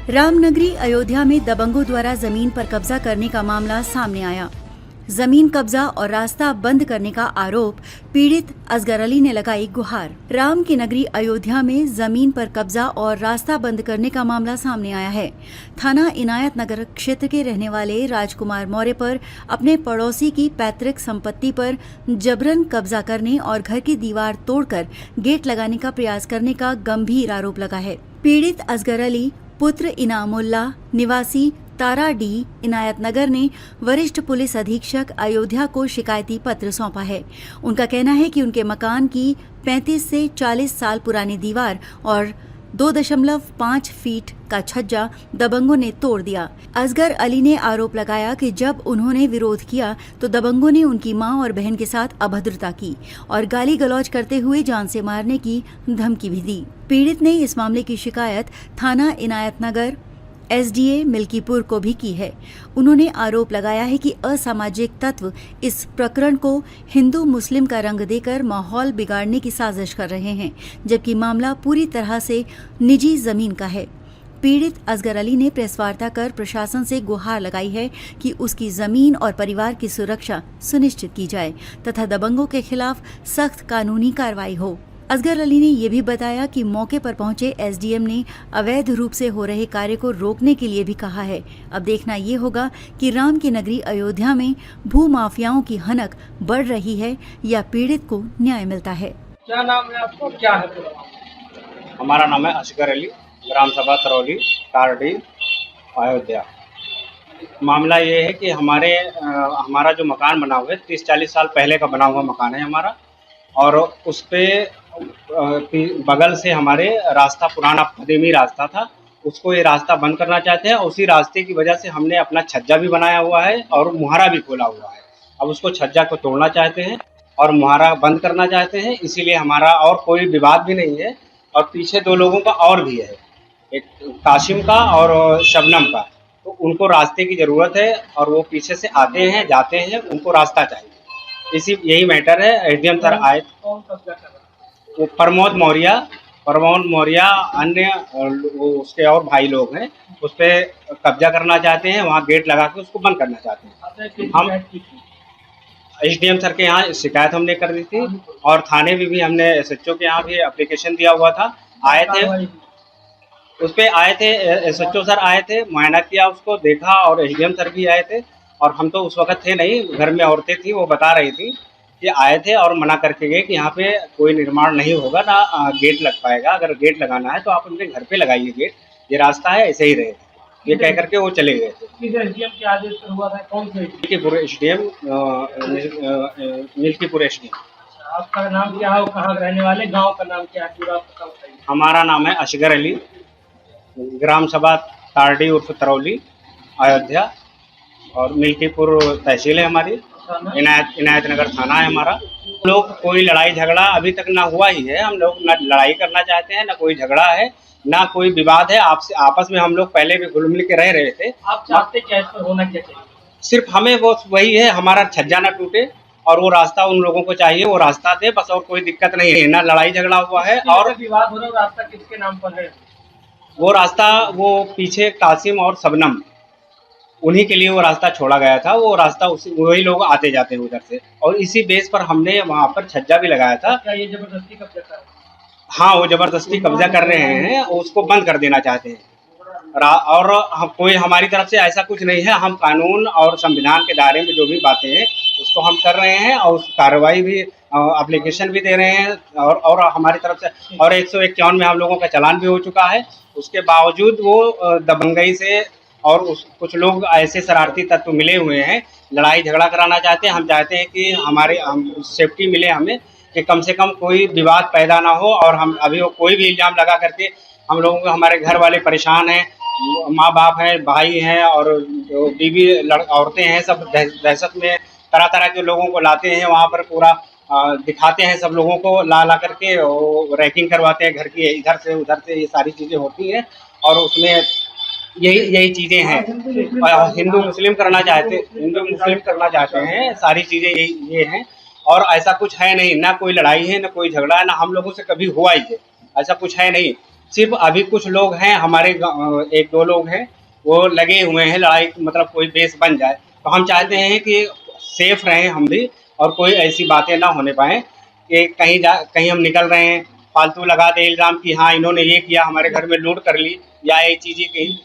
रामनगरी अयोध्या में दबंगों द्वारा जमीन पर कब्जा करने का मामला सामने आया। जमीन कब्जा और रास्ता बंद करने का आरोप पीड़ित असगर अली ने लगाई गुहार। राम की नगरी अयोध्या में जमीन पर कब्जा और रास्ता बंद करने का मामला सामने आया है। थाना इनायत नगर क्षेत्र के रहने वाले राजकुमार मौर्य पर अपने पड़ोसी की पैतृक संपत्ति पर जबरन कब्जा करने और घर की दीवार तोड़कर गेट लगाने का प्रयास करने का गंभीर आरोप लगा है। पीड़ित असगर अली पुत्र इनामुल्ला निवासी ताराडीह इनायत नगर ने वरिष्ठ पुलिस अधीक्षक अयोध्या को शिकायती पत्र सौंपा है। उनका कहना है कि उनके मकान की 35 से 40 साल पुरानी दीवार और 2.5 फीट का छज्जा दबंगों ने तोड़ दिया। असगर अली ने आरोप लगाया कि जब उन्होंने विरोध किया तो दबंगों ने उनकी मां और बहन के साथ अभद्रता की और गाली गलौज करते हुए जान से मारने की धमकी भी दी। पीड़ित ने इस मामले की शिकायत थाना इनायत नगर एसडीए मिल्कीपुर को भी की है। उन्होंने आरोप लगाया है कि असामाजिक तत्व इस प्रकरण को हिंदू मुस्लिम का रंग देकर माहौल बिगाड़ने की साजिश कर रहे हैं, जबकि मामला पूरी तरह से निजी जमीन का है। पीड़ित असगर अली ने प्रेस वार्ता कर प्रशासन से गुहार लगाई है कि उसकी जमीन और परिवार की सुरक्षा सुनिश्चित की जाए तथा दबंगों के खिलाफ सख्त कानूनी कार्रवाई हो। असगर अली ने यह भी बताया कि मौके पर पहुंचे एसडीएम ने अवैध रूप से हो रहे कार्य को रोकने के लिए भी कहा है। अब देखना ये होगा कि राम की नगरी अयोध्या में भू माफियाओं की हनक बढ़ रही है या पीड़ित को न्याय मिलता है। क्या नाम है आपको, क्या है पूरा? हमारा नाम है असगर अली, ग्राम सभा तरौली, ताराडीह, अयोध्या। मामला ये है कि हमारा जो मकान बना हुआ है 30-40 साल पहले का बना हुआ मकान है हमारा, और उस पे बगल से हमारे रास्ता पुराना कदीमी रास्ता था, उसको ये रास्ता बंद करना चाहते हैं। उसी रास्ते की वजह से हमने अपना छज्जा भी बनाया हुआ है और मुहारा भी खोला हुआ है। अब उसको छज्जा को तोड़ना चाहते हैं और मुहारा बंद करना चाहते हैं, इसीलिए हमारा और कोई विवाद भी नहीं है। और पीछे 2 लोगों का और भी है, एक काशिम का और शबनम का, तो उनको रास्ते की ज़रूरत है और वो पीछे से आते हैं जाते हैं, उनको रास्ता चाहिए। यही मैटर है। एसडीएम सर आए, कौन कब्जा कर रहा है? वो प्रमोद मौर्य अन्य उसके और भाई लोग हैं, उस पर कब्जा करना चाहते हैं, वहाँ गेट लगा के उसको बंद करना चाहते हैं। आपने हम शिकायत की थी? एसडीएम सर के यहाँ शिकायत हमने कर दी थी और थाने में भी हमने एसएचओ के यहाँ भी एप्लीकेशन दिया हुआ था। आए थे, उस पर आए थे, एसएचओ सर आए थे, मुआयना किया, उसको देखा, और एसडीएम सर भी आए थे। और हम तो उस वक्त थे नहीं, घर में औरतें थी, वो बता रही थी कि आए थे और मना करके गए कि यहाँ पे कोई निर्माण नहीं होगा, ना गेट लग पाएगा। अगर गेट लगाना है तो आप अपने घर पे लगाइए गेट, ये रास्ता है, ऐसे ही रहेगा, ये कह करके वो चले गए थे। किस एसडीएम के आदेश पर हुआ था? कौन से मिल्कीपुर एसडीएम, मिल्कीपुर एसडीएम। आपका नाम क्या है, कहाँ रहने वाले, गांव का नाम क्या है, पूरा पता बताइए। हमारा नाम है असगर अली, ग्राम सभा ताराडीह उर्फ तरौली, अयोध्या, और मिल्कीपुर तहसील है हमारी, इनायत नगर थाना है हमारा। लोग कोई लड़ाई झगड़ा अभी तक ना हुआ ही है। हम लोग ना लड़ाई करना चाहते हैं, ना कोई झगड़ा है, ना कोई विवाद है। आपस में हम लोग पहले भी घुल मिल के रह रहे थे। आप चाहते क्या, इस पर होना क्या चाहिए? सिर्फ हमें वो वही है, हमारा छज्जा ना टूटे और वो रास्ता उन लोगों को चाहिए, वो रास्ता दे बस, और कोई दिक्कत नहीं है, ना लड़ाई झगड़ा हुआ है। और विवाद हो रहा है, रास्ता किसके नाम पर है? वो रास्ता, वो पीछे कासिम और शबनम, उन्हीं के लिए वो रास्ता छोड़ा गया था। वो रास्ता वही लोग आते जाते हैं उधर से, और इसी बेस पर हमने वहाँ पर छज्जा भी लगाया था। क्या ये जबरदस्ती कब्जा कर रहे हैं? हाँ, वो जबरदस्ती कब्जा कर रहे हैं, उसको बंद कर देना चाहते हैं। और कोई हमारी तरफ से ऐसा कुछ नहीं है। हम कानून और संविधान के दायरे में जो भी बातें हैं उसको हम कर रहे हैं, और उस कार्रवाई भी, एप्लीकेशन भी दे रहे हैं, और हमारी तरफ से, और 151 में हम लोगों का चालान भी हो चुका है। उसके बावजूद वो दबंगई से, और कुछ लोग ऐसे शरारती तत्व मिले हुए हैं, लड़ाई झगड़ा कराना चाहते हैं। हम चाहते हैं कि हमारे सेफ्टी मिले हमें, कि कम से कम कोई विवाद पैदा ना हो। और हम अभी वो कोई भी इल्ज़ाम लगा करके हम लोगों को, हमारे घर वाले परेशान हैं, माँ बाप हैं, भाई हैं, और जो बीवी औरतें हैं, सब दहशत में तरह तरह के लोगों को लाते हैं वहाँ पर, पूरा दिखाते हैं सब लोगों को, ला करके रैकिंग करवाते हैं घर की, इधर से उधर से, ये सारी चीज़ें होती हैं। और उसमें यही चीज़ें हैं। हिंदू मुस्लिम करना चाहते हैं, सारी चीज़ें ये हैं। और ऐसा कुछ है नहीं, ना कोई लड़ाई है, ना कोई झगड़ा है, ना हम लोगों से कभी हुआ ही है, ऐसा कुछ है नहीं। सिर्फ अभी कुछ लोग हैं हमारे एक दो लोग हैं वो लगे हुए हैं लड़ाई, मतलब कोई बेस बन जाए। तो हम चाहते हैं कि सेफ रहें हम भी, और कोई ऐसी बातें ना होने पाएँ कि कहीं हम निकल रहे हैं फालतू लगा दे इल्ज़ाम कि हाँ इन्होंने ये किया, हमारे घर में लूट कर ली या ये चीज़ें की।